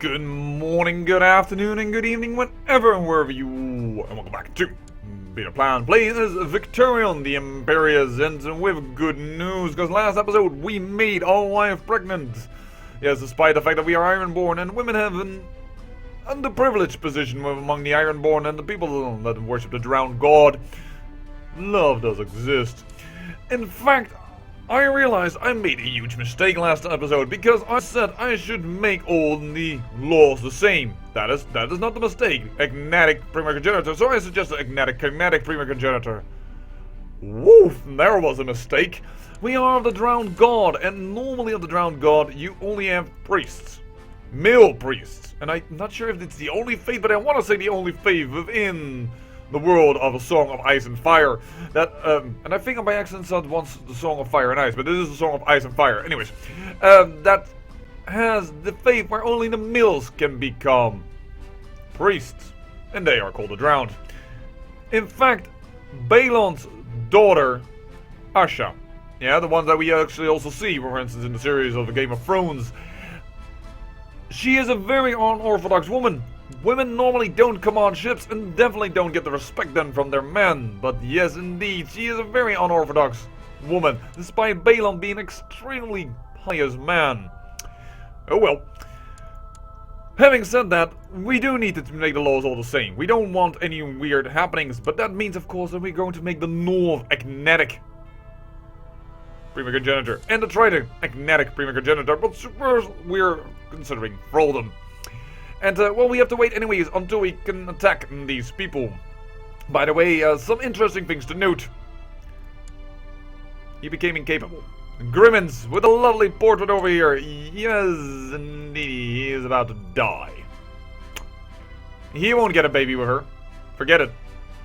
Good morning, good afternoon, and good evening, whenever and wherever you and welcome back to Beta Plan Plays as Victorian, the Imperious, and with good news, because last episode we made our wife pregnant. Yes, despite the fact that we are Ironborn and women have an underprivileged position among the Ironborn and the people that worship the drowned god, love does exist. In fact, I realized I made a huge mistake last episode because I said I should make all the laws the same. That is not the mistake. Agnatic primogenitor. So I suggested agnatic kinetic primogenitor. Woof, there was a mistake. We are of the drowned god, and normally of the drowned god you only have priests. Male priests. And I'm not sure if it's the only faith, but I want to say the only faith within the world of A Song of Ice and Fire. That, and I think I by accident said once the Song of Fire and Ice, but this is the Song of Ice and Fire. Anyways, that has the faith where only the males can become priests, and they are called the Drowned. In fact, Balon's daughter, Asha, yeah, the one that we actually also see, for instance, in the series of the Game of Thrones, she is a very unorthodox woman. Women normally don't command ships and definitely don't get the respect then from their men. But yes, indeed, she is a very unorthodox woman, despite Balon being an extremely pious man. Oh well. Having said that, we do need to make the laws all the same. We don't want any weird happenings, but that means, of course, that we're going to make the North agnatic primogenitor and the Triton agnatic primogenitor, but first we're considering thraldom. And, well, we have to wait anyways until we can attack these people. By the way, some interesting things to note. He became incapable. Grimmins, with a lovely portrait over here. Yes, indeed, he is about to die. He won't get a baby with her. Forget it.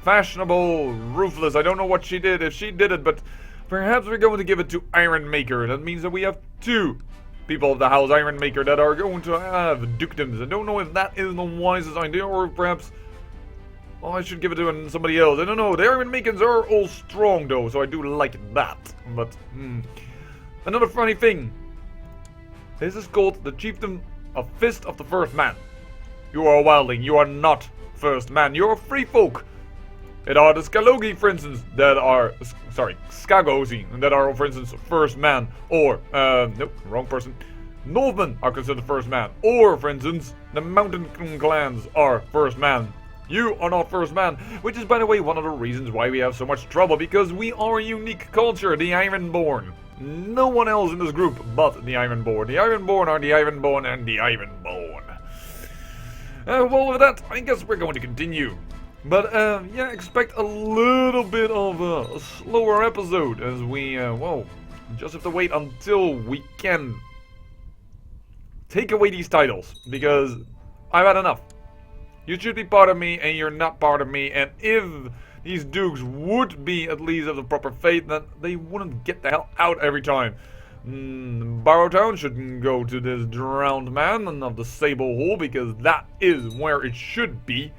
Fashionable, ruthless, I don't know what she did, if she did it, but perhaps we're going to give it to Ironmaker. That means that we have two people of the House Ironmaker that are going to have dukedoms. I don't know if that is the wisest idea, or perhaps, well, I should give it to somebody else. I don't know. The Ironmakers are all strong, though, so I do like that. But, another funny thing. This is called the Chieftain of Fist of the First Man. You are a wildling. You are not First Man. You are free folk. It are the Skalogi, for instance, that are, Skagosi, that are, for instance, First Man, or, nope, wrong person. Northmen are considered First Man, or, for instance, the Mountain clans are First Man. You are not First Man, which is, by the way, one of the reasons why we have so much trouble, because we are a unique culture, the Ironborn. No one else in this group but the Ironborn. The Ironborn are the Ironborn and the Ironborn. Well, with that, I guess we're going to continue. But, yeah, expect a little bit of a slower episode as we, well, just have to wait until we can take away these titles, because I've had enough. You should be part of me, and you're not part of me, and if these dukes would be at least of the proper faith, then they wouldn't get the hell out every time. Barrowtown should go to this drowned man and of the Sable Hole, because that is where it should be.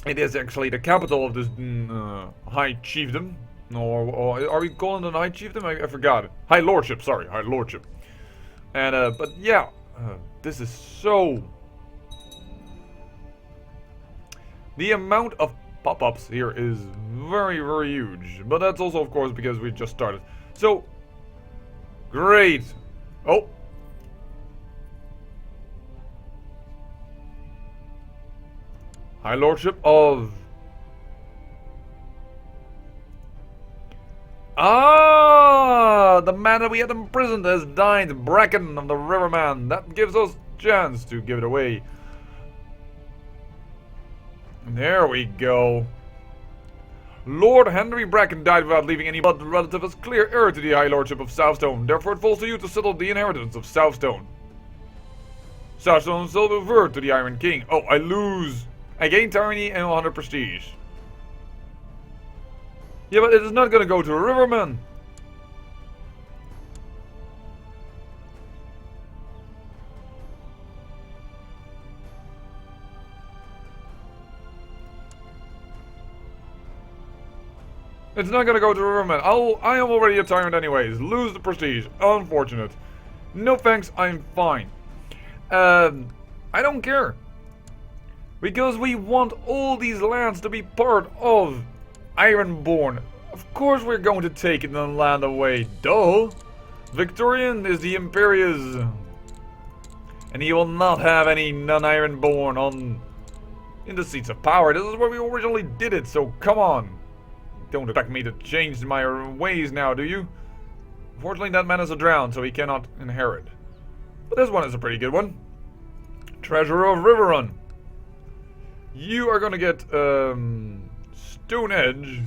It is actually the capital of this High Chiefdom. Or are we calling it a High Chiefdom? I forgot. High Lordship, sorry. High Lordship. And, but yeah. This is so... The amount of pop-ups here is very, very huge. But that's also, of course, because we just started. So, great. Oh. High Lordship of... Ah! The man that we had imprisoned has died, Bracken of the Riverman. That gives us a chance to give it away. There we go. Lord Henry Bracken died without leaving any blood relative as clear heir to the High Lordship of Southstone. Therefore it falls to you to settle the inheritance of Southstone. Southstone is still revert to the Iron King. Oh, I lose. I gain tyranny and 100 prestige. Yeah, but it is not gonna go to a Riverman. It's not gonna go to a Riverman. I am already a tyrant anyways. Lose the prestige. Unfortunate. No thanks, I'm fine. I I don't care. Because we want all these lands to be part of Ironborn. Of course we're going to take it and land away. Duh. Victorian is the Imperius. And he will not have any non-Ironborn in the seats of power. This is where we originally did it, so come on. Don't expect me to change my ways now, do you? Unfortunately, that man is a drown, so he cannot inherit. But this one is a pretty good one. Treasurer of Riverrun. You are gonna get Stone Edge,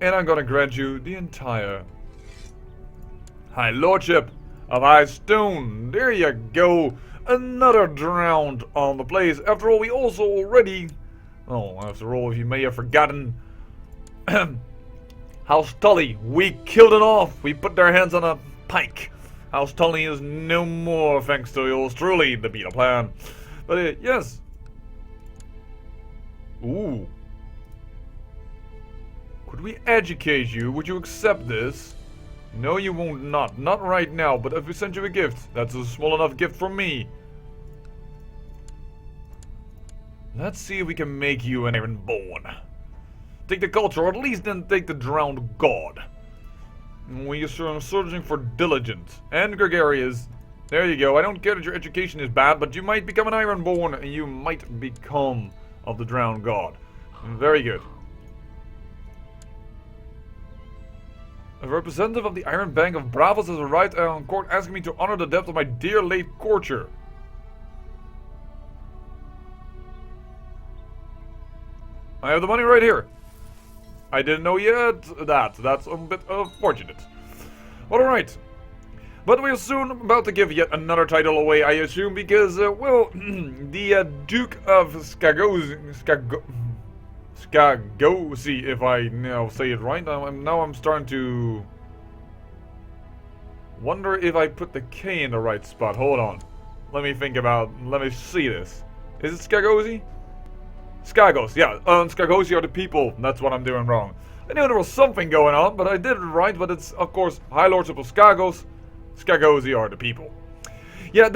and I'm gonna grant you the entire High Lordship of High Stone. There you go. Another drowned on the place. After all, we also already... Oh, after all, if you may have forgotten... House Tully, we killed it off. We put their hands on a pike. House Tully is no more, thanks to yours truly, the Beetle Plan. But yes. Ooh. Could we educate you? Would you accept this? No, you won't not. Not right now, but if we send you a gift, that's a small enough gift from me. Let's see if we can make you an Ironborn. Take the culture, or at least then take the drowned god. We are searching for diligent and gregarious. There you go. I don't care that your education is bad, but you might become an Ironborn, and you might become of the drowned god. Very good. A representative of the Iron Bank of Bravos has arrived on court asking me to honor the death of my dear late courtier. I have the money right here. I didn't know yet that. That's a bit fortunate. But alright. But we're soon about to give yet another title away, I assume, because, well, the Duke of Skagosi, if I now say it right. Now I'm starting to wonder if I put the K in the right spot. Hold on. Let me see this. Is it Skagosi? Skagos, yeah. Skagosi are the people. That's what I'm doing wrong. I knew there was something going on, but I did it right. But it's, of course, High Lordship of Skagos. Skagosi are the people. Yeah,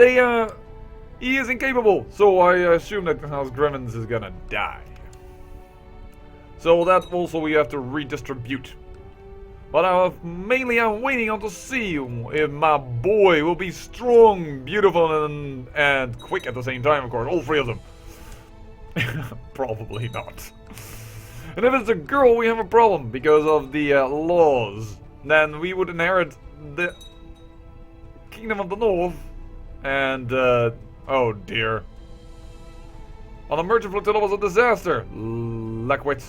he is incapable, so I assume that House Grimmins is gonna die. So that also we have to redistribute. But mainly I'm waiting on to see if my boy will be strong, beautiful, and quick at the same time, of course. All three of them. Probably not. And if it's a girl, we have a problem because of the laws. Then we would inherit the Kingdom of the North, and oh dear. On the merchant flotilla was a disaster. Leckwit.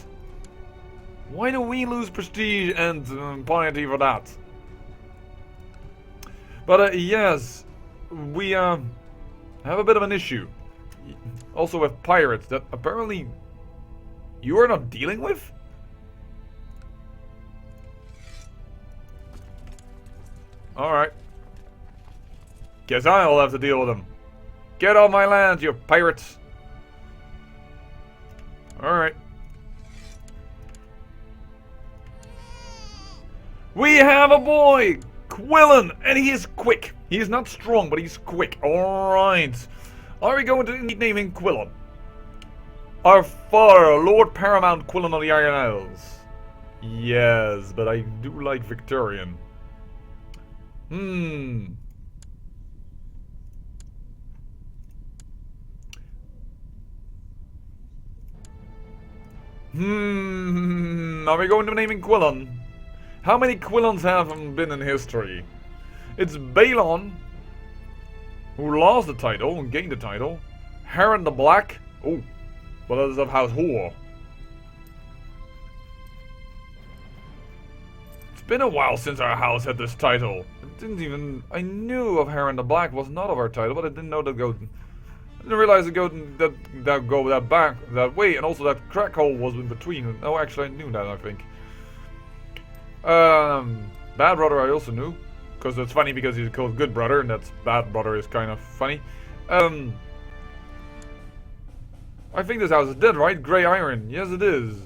Why do we lose prestige and piety for that? But yes, we have a bit of an issue. Also with pirates that apparently you are not dealing with? Alright. Guess I'll have to deal with them. Get off my land, you pirates! Alright. We have a boy! Quillen! And he is quick. He is not strong, but he's quick. Alright. Are we going to name him Quillen? Our father, Lord Paramount Quillen of the Iron Isles. Yes, but I do like Victorian. Are we going to name him Quillen? How many Quillens have been in history? It's Balon, who lost the title and gained the title. Heron the Black. Oh, but that is of House Hor. It's been a while since our house had this title. I knew of Heron the Black was not of our title, but I didn't know that go. I didn't realize it go that way, and also that crack hole was in between. Oh, actually, I knew that. I think. Bad Brother I also knew, because it's funny because he's called Good Brother, and that's Bad Brother is kind of funny. I think this house is dead, right? Grey Iron. Yes, it is.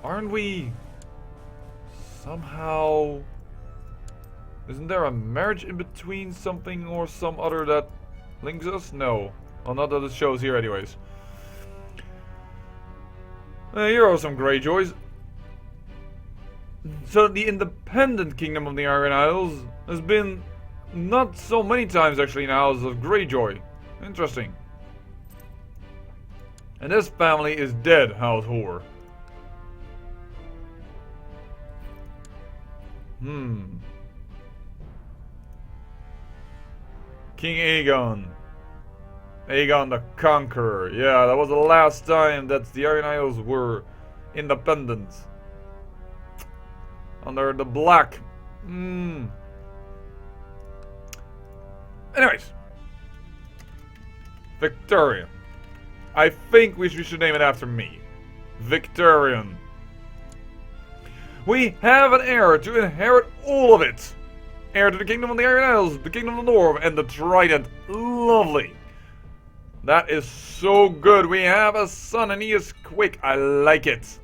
Aren't we somehow Isn't there a marriage in between something or some other that links us? No. Well, not that it shows here anyways. Here are some Greyjoys. So the independent kingdom of the Iron Isles has been not so many times actually in the House of Greyjoy. Interesting. And this family is dead, House Whore. King Aegon. Aegon the Conqueror. Yeah, that was the last time that the Iron Isles were independent. Under the Black. Anyways. Victorian. I think we should name it after me. Victorian. We have an heir to inherit all of it. Heir to the Kingdom of the Iron Isles, the Kingdom of the North, and the Trident. Lovely. That is so good. We have a son and he is quick. I like it.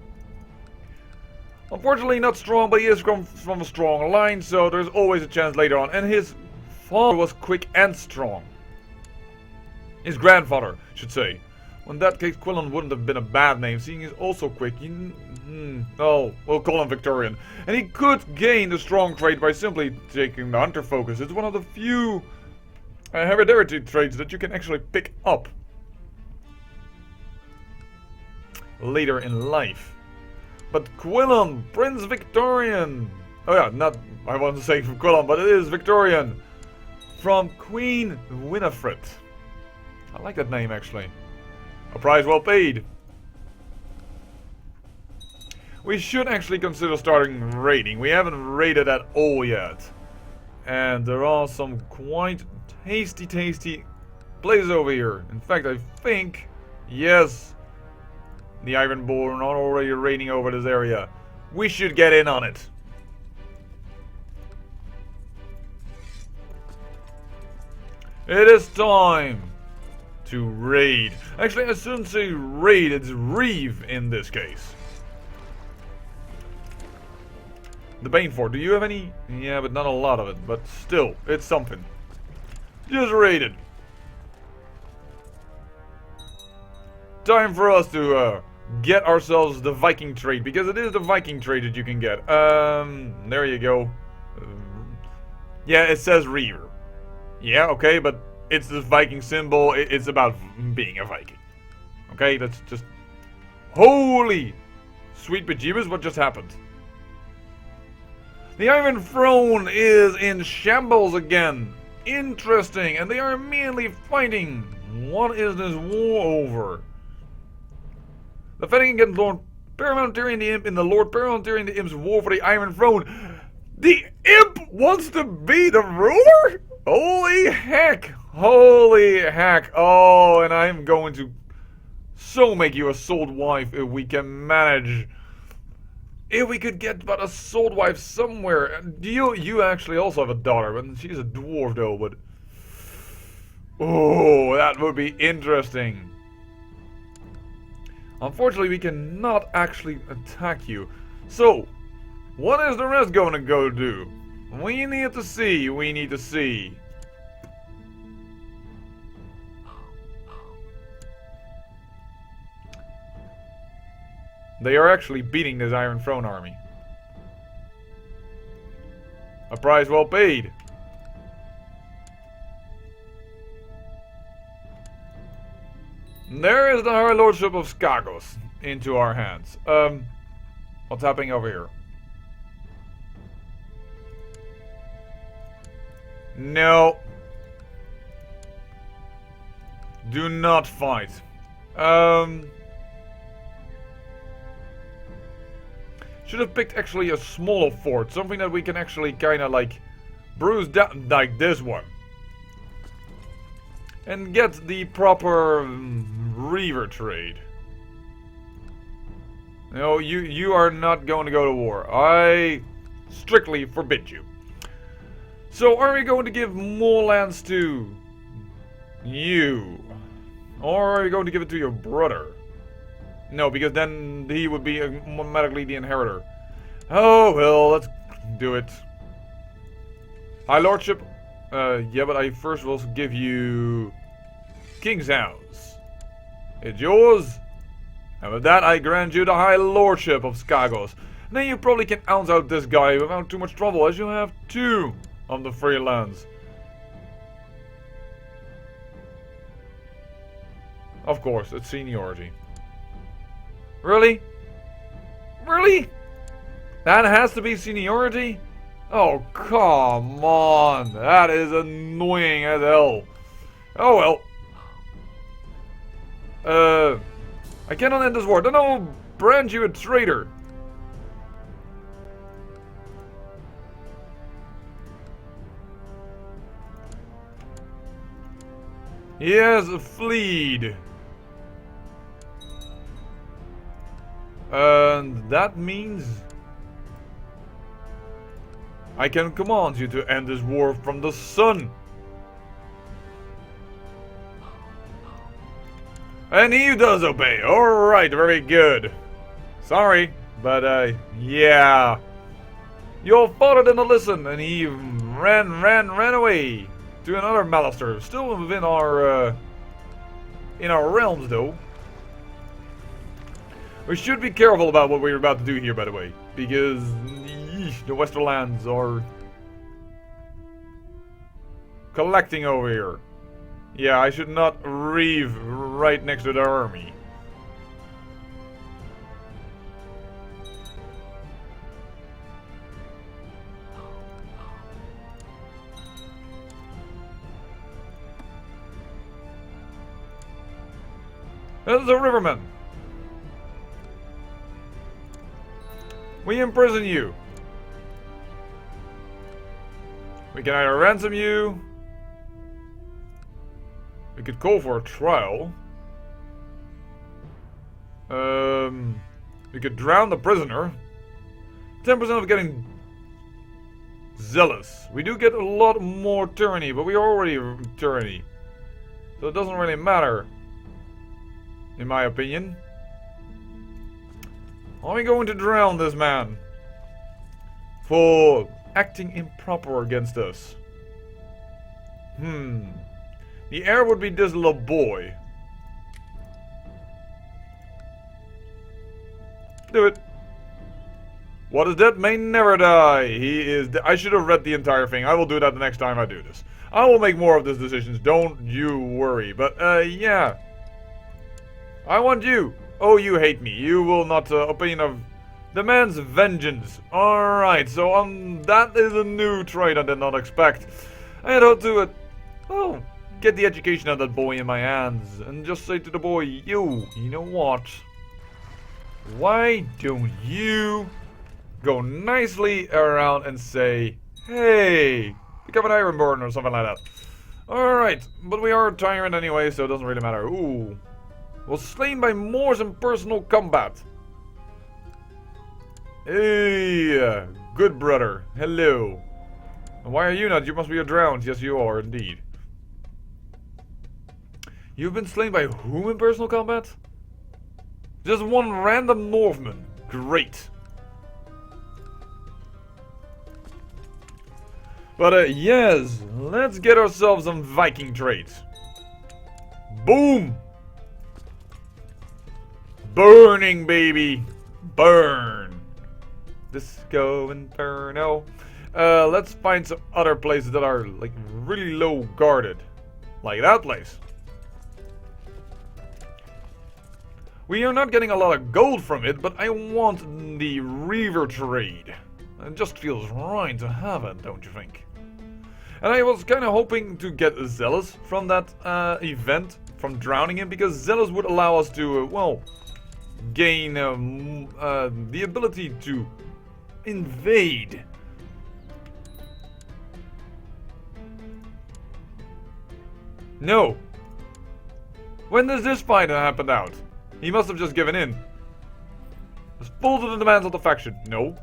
Unfortunately not strong, but he is from a strong line, so there's always a chance later on. And his father was quick and strong. His grandfather, should say. Well, in that case, Quillen wouldn't have been a bad name, seeing he's also quick. Oh, we'll call him Victorian. And he could gain the strong trait by simply taking the hunter focus. It's one of the few hereditary traits that you can actually pick up later in life. But Quillen, Prince Victorian. Oh yeah, not, I want to say from Quillen, but it is Victorian. From Queen Winifred. I like that name actually. A price well paid. We should actually consider starting raiding. We haven't raided at all yet. And there are some quite tasty places over here. In fact, I think, yes, the Ironborn are already raiding over this area. We should get in on it. It is time to raid. Actually, I shouldn't say raid, it's reeve in this case. The Banefort, do you have any? Yeah, but not a lot of it, but still, it's something. Just raid it. Time for us to get ourselves the Viking trait, because it is the Viking trait that you can get. There you go. Yeah, it says Reaver. Yeah, okay, but it's the Viking symbol. It's about being a Viking. Okay, that's just... Holy sweet bejeebus, what just happened? The Iron Throne is in shambles again. Interesting, and they are immediately fighting. What is this war over? The fighting against Lord Paramount Tyrion the Imp in the Lord Paramount Tyrion the Imp's war for the Iron Throne. The Imp wants to be the ruler? Holy heck! Holy heck! Oh, and I'm going to so make you a sold wife if we can manage. If we could get but a sold wife somewhere. You actually also have a daughter, but she's a dwarf though, but... Oh, that would be interesting. Unfortunately, we cannot actually attack you. So, what is the rest going to go do? We need to see, we need to see. They are actually beating this Iron Throne army. A price well paid. There is the High Lordship of Skagos into our hands. What's happening over here? No. Do not fight. Should have picked actually a smaller fort. Something that we can actually kind of like bruise down, like this one. And get the proper Reaver trade. No, you are not going to go to war. I strictly forbid you. So are we going to give more lands to you? Or are you going to give it to your brother? No, because then he would be automatically the inheritor. Oh, well, let's do it. High Lordship. Yeah, but I first will give you King's House. It's yours. And with that, I grant you the High Lordship of Skagos. Now you probably can ounce out this guy without too much trouble, as you have 2 of the free lands. Of course, it's seniority. Really? Really? That has to be seniority? Oh, come on. That is annoying as hell. Oh well. I cannot end this war. Then I'll brand you a traitor. He has fled. And that means I can command you to end this war from the sun. And he does obey. Alright, very good. Sorry, but yeah. Your father didn't listen, and he ran away to another Malister. Still within our in our realms, though. We should be careful about what we're about to do here, by the way, because the Westerlands are collecting over here. Yeah, I should not reeve right next to their army. This is a riverman. We imprison you. We can either ransom you. We could call for a trial. We could drown the prisoner. 10% of getting zealous. We do get a lot more tyranny, but we are already tyranny. So it doesn't really matter. In my opinion. Are we going to drown this man? For acting improper against us. The heir would be this little boy. Do it. What is that? May never die. He is. I should have read the entire thing. I will do that the next time I do this. I will make more of these decisions. Don't you worry. But yeah. I want you. Oh, you hate me. You will not opinion of demands vengeance. Alright, so that is a new trait I did not expect. I had hoped to get the education of that boy in my hands and just say to the boy, you know what? Why don't you go nicely around and say, hey, become an Ironborn or something like that. Alright, but we are a tyrant anyway, so it doesn't really matter. Ooh. Was slain by Moors in personal combat. Hey, good brother. Hello. And why are you not? You must be drowned. Yes, you are indeed. You've been slain by whom in personal combat? Just one random Northman. Great. But yes, let's get ourselves some Viking traits. Boom! Burning, baby! Burn! Disco Inferno. Let's find some other places that are like really low guarded. Like that place. We are not getting a lot of gold from it, but I want the Reaver trade. It just feels right to have it, don't you think? And I was kind of hoping to get Zealous from that event, from drowning him, because Zealous would allow us to, well, gain the ability to invade. No. When does this fight happen out? He must have just given in. Just full to the demands of the faction. No.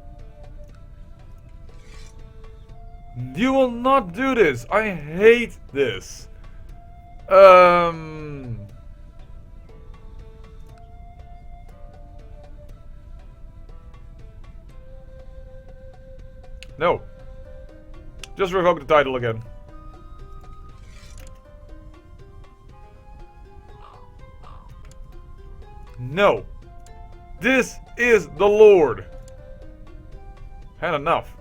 You will not do this. I hate this. No. Just revoke the title again. No. This is the Lord. Had enough.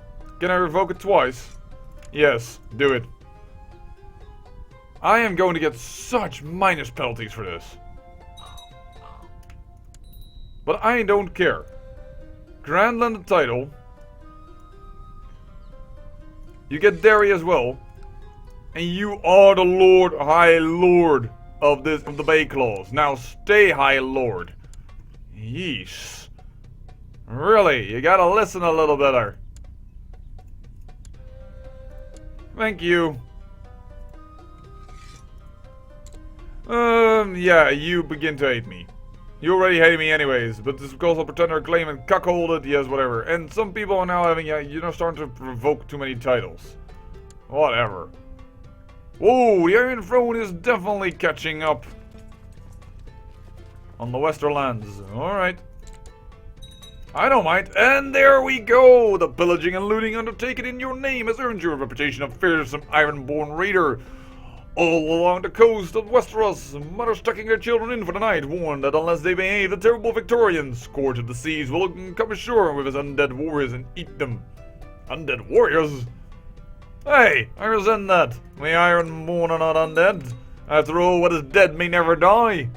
Can I revoke it twice? Yes, do it. I am going to get such minus penalties for this. But I don't care. Grandland the title. You get dairy as well. And you are the Lord, High Lord of the Bay Claws. Now stay High Lord. Yeesh. Really, you gotta listen a little better. Thank you. Yeah, you begin to hate me. You already hate me anyways, but this is because I'll pretend to claim and cuckold it, yes, whatever. And some people are now having, starting to provoke too many titles. Whatever. Whoa, the Iron Throne is definitely catching up. On the Westerlands. Alright. I don't mind. And there we go! The pillaging and looting undertaken in your name has earned you a reputation of fearsome Ironborn raider. All along the coast of Westeros, mothers tucking their children in for the night, warned that unless they behave, the terrible Victorian, scourge of the seas, will come ashore with his undead warriors and eat them. Undead warriors? Hey, I resent that. The Ironborn are not undead. After all, what is dead may never die.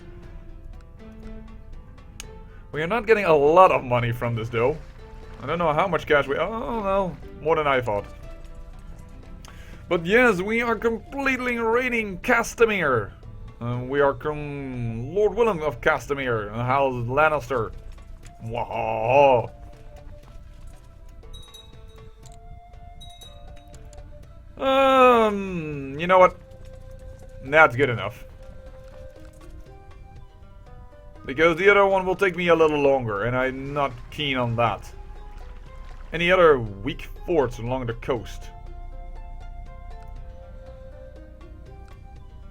We are not getting a lot of money from this, though. I don't know how much cash we... Oh, no. More than I thought. But yes, we are completely raiding Castamere. We are Lord Willem of Castamere, House Lannister. Wow. You know what? That's good enough. Because the other one will take me a little longer, and I'm not keen on that. Any other weak forts along the coast?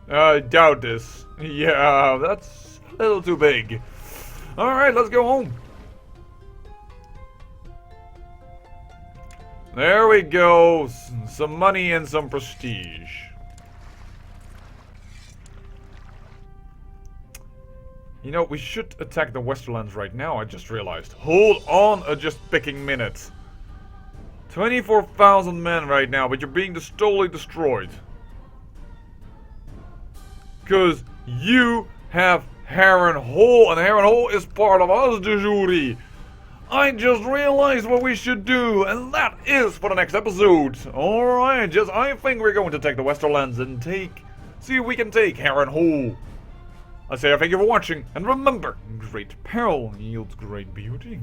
I doubt this. Yeah, that's a little too big. Alright, let's go home. There we go. Some money and some prestige. You know, we should attack the Westerlands right now, I just realized. Hold on a just picking minute. 24,000 men right now, but you're being totally destroyed. Because you have Harrenhal, and Harrenhal is part of us, de jure. I just realized what we should do, and that is for the next episode. Alright, I think we're going to take the Westerlands and see if we can take Harrenhal. I say thank you for watching, and remember, great peril yields great beauty.